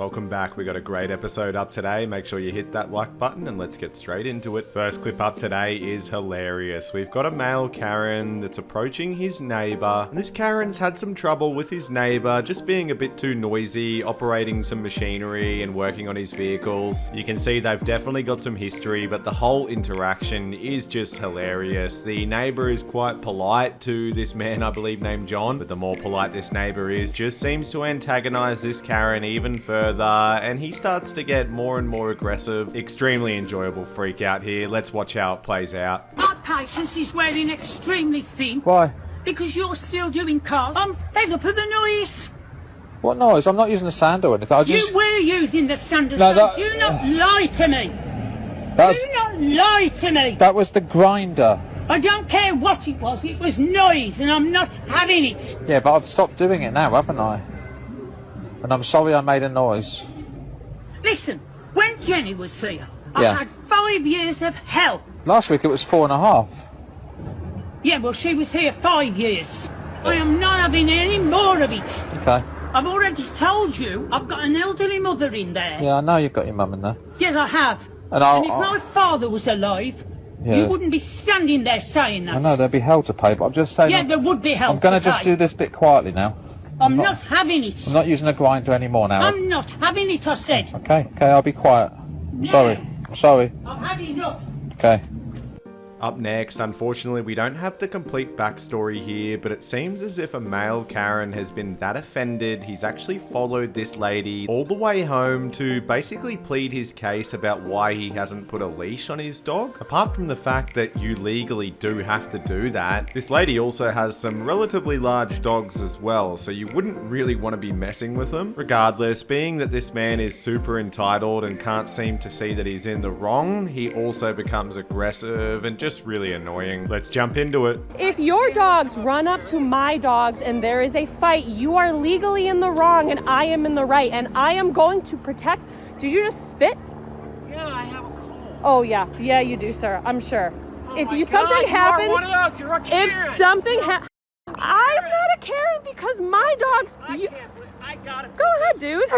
Welcome back. We got a great episode up today. Make sure you hit that like button and let's get straight into it. First clip up today is hilarious. We've got a male Karen that's approaching his neighbor, and this Karen's had some trouble with his neighbor just being a bit too noisy, operating some machinery and working on his vehicles. You can see they've definitely got some history, but the whole interaction is just hilarious. The neighbor is quite polite to this man, I believe named John, but the more polite this neighbor is, just seems to antagonize this Karen even further, and he starts to get more and more aggressive. Extremely enjoyable freak out here. Let's watch how it plays out. My patience is wearing extremely thin. Why? Because you're still doing cars. I'm fed up of the noise. What noise? I'm not using the sand or anything. You were using the sander. No, that... Do not lie to me. That's... Do not lie to me. That was the grinder. I don't care what it was noise, and I'm not having it. Yeah, but I've stopped doing it now, haven't I? And I'm sorry I made a noise. Listen, when Jenny was here, Yeah. I had 5 years of hell. Last week it was 4.5. Yeah, well, she was here 5 years. I am not having any more of it. Okay. I've already told you I've got an elderly mother in there. Yeah, I know you've got your mum in there. Yes, I have. And if my father was alive, yeah, you wouldn't be standing there saying that. I know, there'd be hell to pay, but I'm just saying... Yeah, there would be hell I'm going to to just pay. do this bit quietly now. I'm not having it. I'm not using a grinder anymore now. I'm not having it, I said. Okay, I'll be quiet. I'm sorry. I've had enough. Okay. Up next, unfortunately, we don't have the complete backstory here, but it seems as if a male Karen has been that offended, he's actually followed this lady all the way home to basically plead his case about why he hasn't put a leash on his dog. Apart from the fact that you legally do have to do that, this lady also has some relatively large dogs as well, so you wouldn't really want to be messing with them. Regardless, being that this man is super entitled and can't seem to see that he's in the wrong, he also becomes aggressive and just really annoying. Let's jump into it. If your dogs run up to my dogs and there is a fight, you are legally in the wrong and I am in the right, and I am going to protect. Did you just spit? Yeah, I have a cold. Oh yeah, you do, sir. I'm sure. If something happens, you are one of those. You're a Karen. if something I'm not a Karen because my dogs. I got it. Go ahead, dude.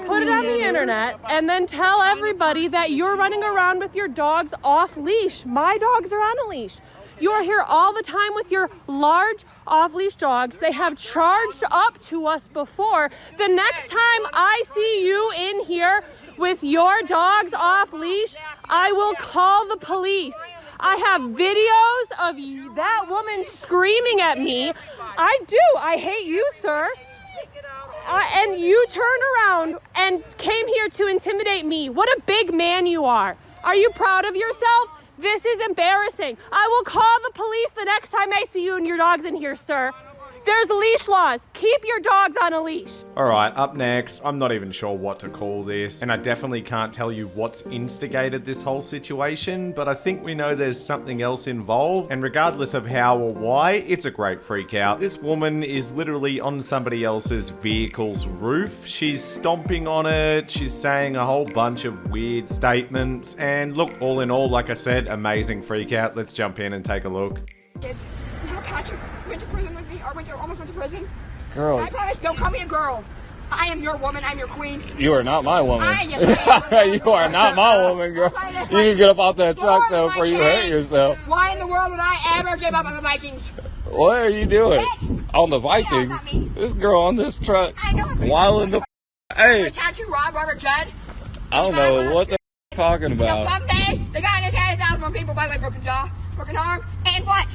Put it on the internet and then tell everybody that you're running around with your dogs off leash. My dogs are on a leash. You are here all the time with your large off-leash dogs. They have charged up to us before. The next time I see you in here with your dogs off leash, I will call the police. I have videos of that woman screaming at me. I do. I hate you, sir. And you turned around and came here to intimidate me. What a big man you are. Are you proud of yourself? This is embarrassing. I will call the police the next time I see you and your dogs in here, sir. There's leash laws. Keep your dogs on a leash. Alright, up next, I'm not even sure what to call this, and I definitely can't tell you what's instigated this whole situation, but I think we know there's something else involved, and regardless of how or why, it's a great freak out. This woman is literally on somebody else's vehicle's roof. She's stomping on it, she's saying a whole bunch of weird statements, and look, all in all, like I said, amazing freak out. Let's jump in and take a look. Kids, you don't catch you went to prison with me, or almost went to prison. Girl. I promise, don't call me a girl. I am your woman, I'm your queen. You are not my woman. Yes, You are not my woman, girl. You can get up off that truck, though, before you hurt yourself. Why in the world would I ever give up on the Vikings? What are you doing? Bitch. On the Get off Vikings? me. This girl on this truck, I know. wilding the Hey, Can't you rob Robert Judd? I don't know what the talking You know, about. someday, the guy in his head 1,000 more people, by the way, broken jaw, broken arm, and what?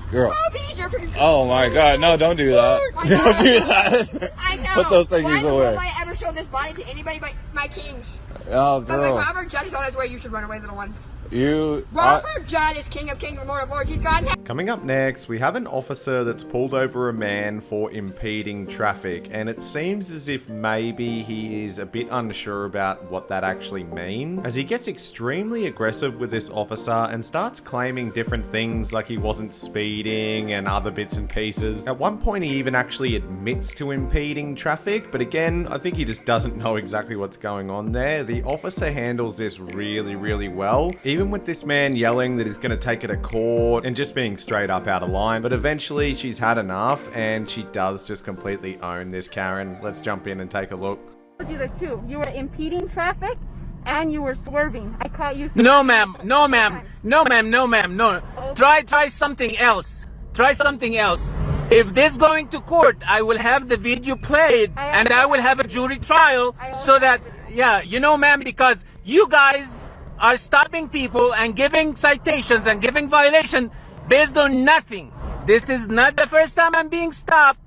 Girl. Oh, please, you're freaking... Oh my god, no, don't do that. Why Don't not? do that. I know. Put those things Why in the world away. would I ever show this body to anybody but my kings? Oh, By the way, girl. Robert Judd is on his way. You should run away, little one. You... Robert Judd is king of kings and lord of lords. He's God in heaven. Coming up next, we have an officer that's pulled over a man for impeding traffic, and it seems as if maybe he is a bit unsure about what that actually means, as he gets extremely aggressive with this officer and starts claiming different things like he wasn't speeding and other bits and pieces. At one point, he even actually admits to impeding traffic, but again, I think he just doesn't know exactly what's going on there. The officer handles this really, really well, even with this man yelling that he's going to take her to court and just being straight up out of line. But eventually she's had enough and she does just completely own this Karen. Let's jump in and take a look. you there too. You were impeding traffic and you were swerving. I caught you. No, ma'am. No, ma'am. No, ma'am. No, ma'am. No. Try something else. Try something else. If this going to court, I will have the video played and I will have a jury trial so that, yeah, you know, ma'am, because you guys are stopping people and giving citations and giving violation based on nothing. This is not the first time I'm being stopped.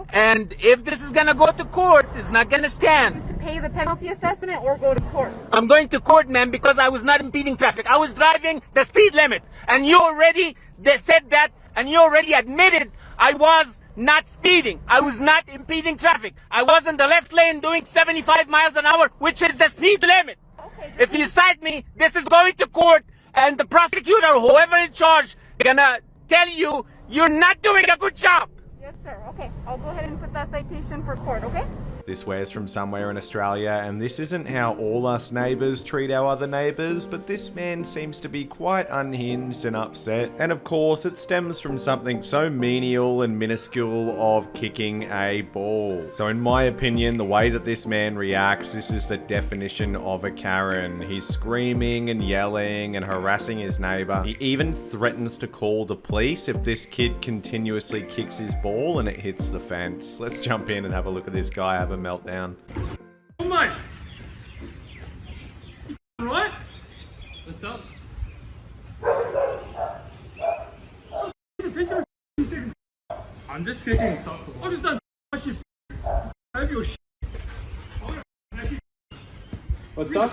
And if this is gonna go to court, it's not gonna stand. To pay the penalty assessment or go to court. I'm going to court, ma'am, because I was not impeding traffic. I was driving the speed limit. And you already said that, and you already admitted I was not speeding. I was not impeding traffic. I was in the left lane doing 75 miles an hour, which is the speed limit. Okay, if you cite me, this is going to court, and the prosecutor, whoever in charge, gonna tell you you're not doing a good job. Yes, sir. Okay, I'll go ahead and put that citation for court, okay? This wears from somewhere in Australia, and this isn't how all us neighbours treat our other neighbours, but this man seems to be quite unhinged and upset. And of course, it stems from something so menial and minuscule of kicking a ball. So in my opinion, the way that this man reacts, this is the definition of a Karen. He's screaming and yelling and harassing his neighbour. He even threatens to call the police if this kid continuously kicks his ball and it hits the fence. Let's jump in and have a look at this guy have a meltdown. Oh mate! Right? What's up? I'm just kicking stuff. I just don't shit. Have your shit. What's up?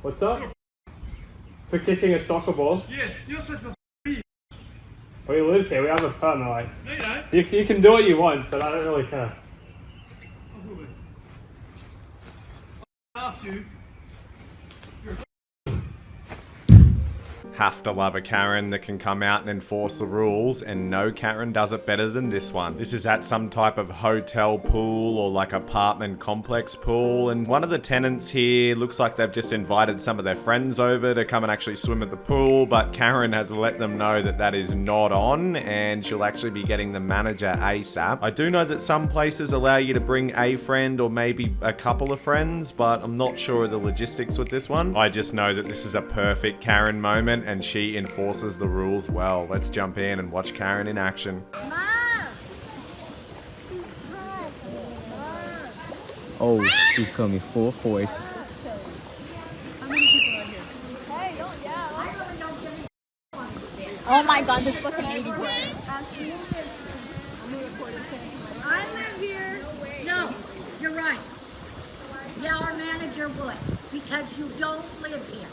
What's up? For kicking a soccer ball? Yes, you're supposed to be. We live here, we have a permit, like. No, you don't. You can do what you want, but I don't really care. I'll ask you. Have to love a Karen that can come out and enforce the rules, and no Karen does it better than this one. This is at some type of hotel pool or like apartment complex pool, and one of the tenants here looks like they've just invited some of their friends over to come and actually swim at the pool, but Karen has let them know that that is not on, and she'll actually be getting the manager ASAP. I do know that some places allow you to bring a friend or maybe a couple of friends, but I'm not sure of the logistics with this one. I just know that this is a perfect Karen moment, and she enforces the rules well. Let's jump in and watch Karen in action. Oh, she's coming full force. Oh my god, this fucking lady. I live here. No, you're right. Yeah, our manager would, because you don't live here.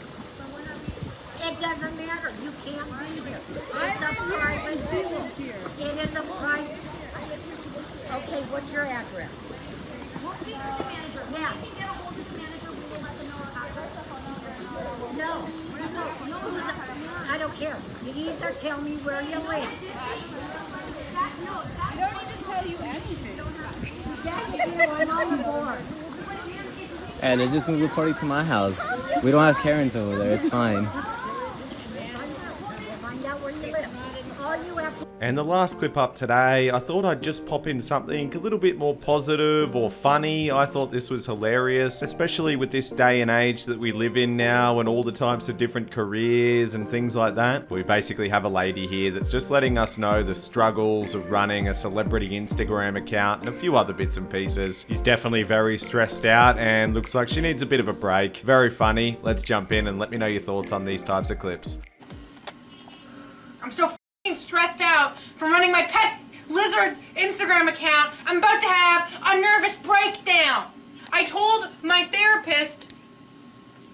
It doesn't matter. You can't be here. It's a private school. It is a private. Okay, what's your address? We'll speak to the manager. Yeah. If we get a hold of the manager, we will let them know our address. No. I don't care. You either tell me where you live. I don't need to tell you anything. I'm on board. And they just moved the party to my house. We don't have Karens over there. It's fine. And the last clip up today, I thought I'd just pop in something a little bit more positive or funny. I thought this was hilarious, especially with this day and age that we live in now and all the types of different careers and things like that. We basically have a lady here that's just letting us know the struggles of running a celebrity Instagram account and a few other bits and pieces. She's definitely very stressed out and looks like she needs a bit of a break. Very funny. Let's jump in and let me know your thoughts on these types of clips. I'm so stressed out from running my pet lizard's Instagram account. I'm about to have a nervous breakdown. I told my therapist,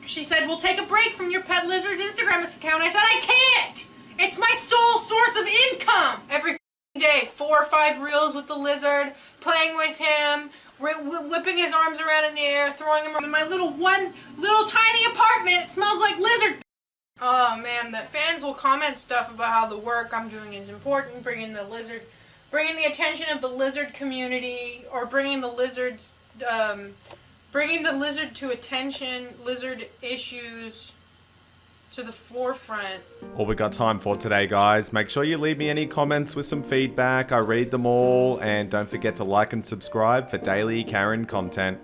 she said, we'll take a break from your pet lizard's Instagram account. I said, I can't. It's my sole source of income. Every day, 4 or 5 reels with the lizard, playing with him, whipping his arms around in the air, throwing him around in my little tiny apartment. It smells like lizard. Oh man, the fans will comment stuff about how the work I'm doing is important, bringing the attention of the lizard community, or bringing the lizard to attention, lizard issues. to the forefront. All we got time for today, guys. Make sure you leave me any comments with some feedback. I read them all. And don't forget to like and subscribe for daily Karen content.